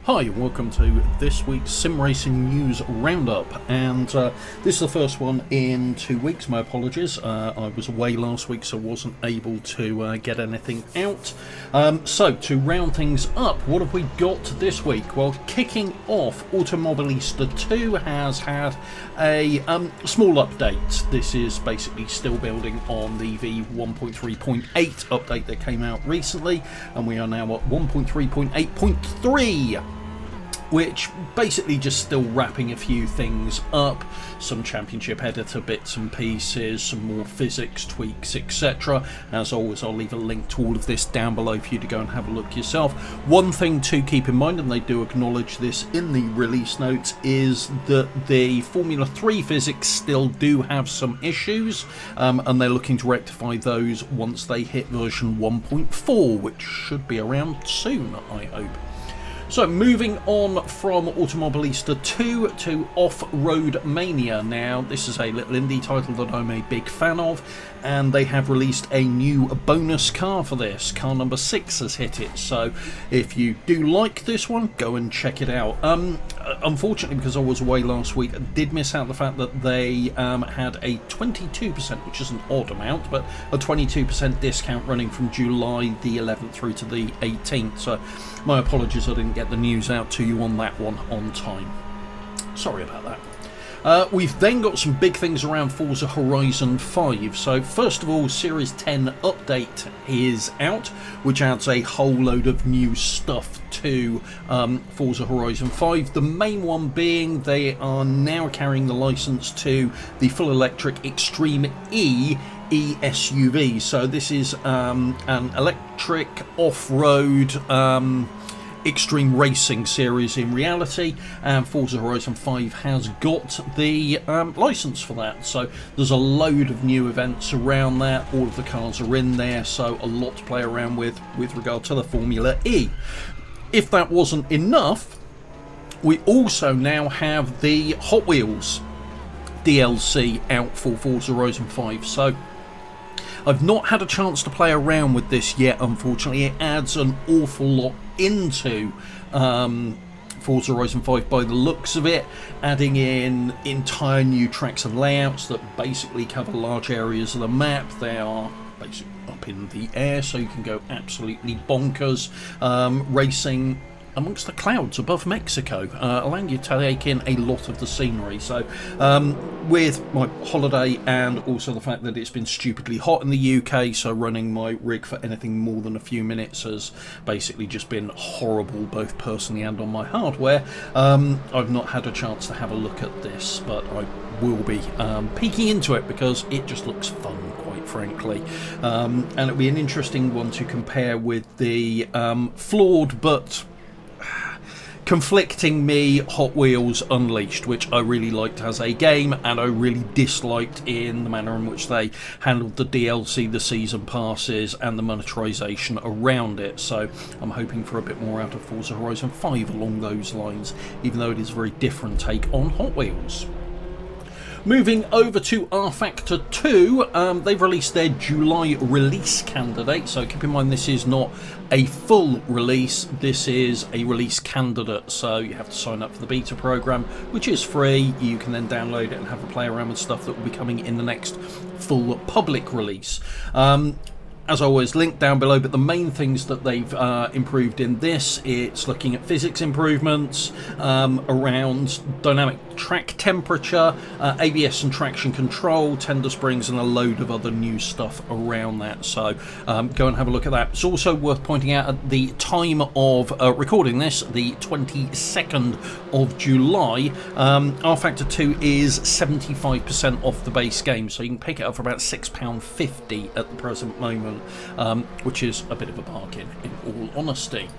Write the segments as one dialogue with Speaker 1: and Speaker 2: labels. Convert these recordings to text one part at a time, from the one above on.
Speaker 1: Hi, welcome to this week's Sim Racing News Roundup, and this is the first one in 2 weeks. My apologies, I was away last week so wasn't able to get anything out. So to round things up, what have we got this week? Well, kicking off, Automobilista 2 has had a small update. This is basically still building on the V1.3.8 update that came out recently, and we are now at 1.3.8.3. which basically just still wrapping a few things up, some championship editor bits and pieces, some more physics tweaks, etc. As always, I'll leave a link to all of this down below for you to go and have a look yourself. One thing to keep in mind, and they do acknowledge this in the release notes, is that the Formula 3 physics still do have some issues, and they're looking to rectify those once they hit version 1.4, which should be around soon, I hope. So moving on from Automobilista 2 to Offroad Mania. Now this is a little indie title that I'm a big fan of, and they have released a new bonus car for this. Car number 6 has hit it, so if you do like this one, go and check it out. Unfortunately, because I was away last week, I did miss out the fact that they had a 22%, which is an odd amount, but a 22% discount running from July the 11th through to the 18th. So my apologies, I didn't get the news out to you on that one on time. Sorry about that. We've then got some big things around Forza Horizon 5. So first of all, Series 10 update is out, which adds a whole load of new stuff to Forza Horizon 5. The main one being they are now carrying the license to the full electric Extreme E SUV. So this is an electric off-road extreme racing series in reality, and Forza Horizon 5 has got the license for that. So there's a load of new events around that. All of the cars are in there, so a lot to play around with regard to the Formula E. If that wasn't enough, we also now have the Hot Wheels DLC out for Forza Horizon 5. So I've not had a chance to play around with this yet, unfortunately. It adds an awful lot into Forza Horizon 5 by the looks of it, adding in entire new tracks and layouts that basically cover large areas of the map. They are basically up in the air, so you can go absolutely bonkers racing amongst the clouds above Mexico, allowing you to take in a lot of the scenery. So with my holiday and also the fact that it's been stupidly hot in the UK, so running my rig for anything more than a few minutes has basically just been horrible, both personally and on my hardware. I've not had a chance to have a look at this, but I will be peeking into it because it just looks fun, quite frankly, and it'll be an interesting one to compare with the flawed but conflicting me Hot Wheels Unleashed, which I really liked as a game, and I really disliked in the manner in which they handled the DLC, the season passes, and the monetization around it. So I'm hoping for a bit more out of Forza Horizon 5 along those lines, even though it is a very different take on Hot Wheels. Moving over to RFactor 2, they've released their July release candidate, so keep in mind this is not a full release, this is a release candidate, so you have to sign up for the beta program, which is free. You can then download it and have a play around with stuff that will be coming in the next full public release. As always, link down below, but the main things that they've improved in this, it's looking at physics improvements around dynamic track temperature, ABS and traction control, tender springs, and a load of other new stuff around that. So go and have a look at that. It's also worth pointing out at the time of recording this, the 22nd of July, RFactor 2 is 75% off the base game, so you can pick it up for about £6.50 at the present moment. Which is a bit of a bargain, in all honesty.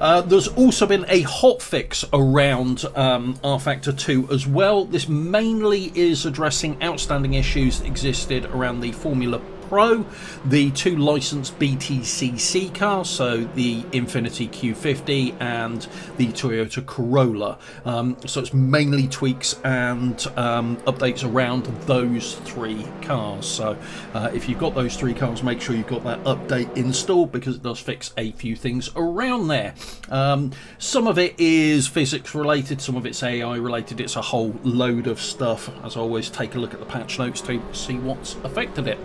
Speaker 1: There's also been a hotfix around RFactor 2 as well. This mainly is addressing outstanding issues that existed around the Formula Pro, the 2 licensed BTCC cars, so the Infiniti Q50 and the Toyota Corolla. So it's mainly tweaks and updates around those 3 cars. So if you've got those 3 cars, make sure you've got that update installed, because it does fix a few things around there. Some of it is physics related, some of it's AI related. It's a whole load of stuff. As always, take a look at the patch notes to see what's affected it.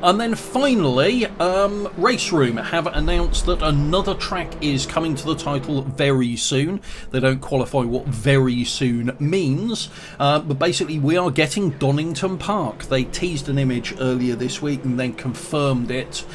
Speaker 1: And then finally, RaceRoom have announced that another track is coming to the title very soon. They don't qualify what very soon means, but basically we are getting Donington Park. They teased an image earlier this week and then confirmed it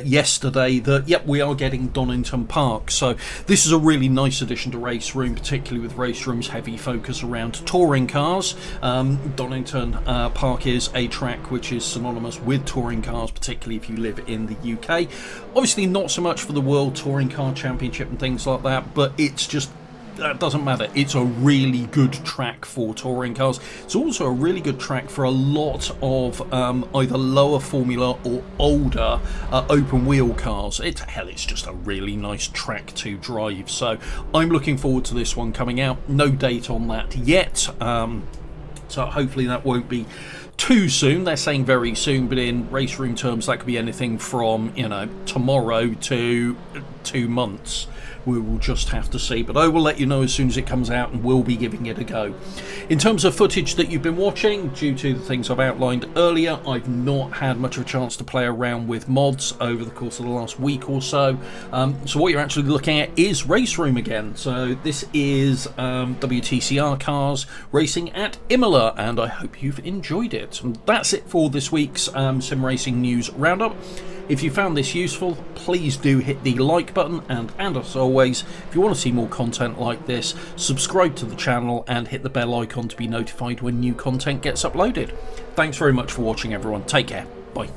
Speaker 1: yesterday that, yep, we are getting Donington Park. So this is a really nice addition to RaceRoom, particularly with RaceRoom's heavy focus around touring cars. Donington Park is a track which is synonymous with touring cars, particularly if you live in the UK. Obviously not so much for the World Touring Car Championship and things like that, but it's just, that doesn't matter. It's a really good track for touring cars. It's also a really good track for a lot of either lower formula or older open wheel cars. It's just a really nice track to drive. So I'm looking forward to this one coming out. No date on that yet. So hopefully that won't be too soon. They're saying very soon, but in RaceRoom terms that could be anything from, you know, tomorrow to 2 months. We will just have to see, but I will let you know as soon as it comes out, and we'll be giving it a go. In terms of footage that you've been watching, due to the things I've outlined earlier, I've not had much of a chance to play around with mods over the course of the last week or so. So what you're actually looking at is RaceRoom again. So this is WTCR cars racing at Imola, and I hope you've enjoyed it. And that's it for this week's Sim Racing News Roundup. If you found this useful, please do hit the like button, and as always, if you want to see more content like this, subscribe to the channel and hit the bell icon to be notified when new content gets uploaded. Thanks very much for watching, everyone. Take care. Bye.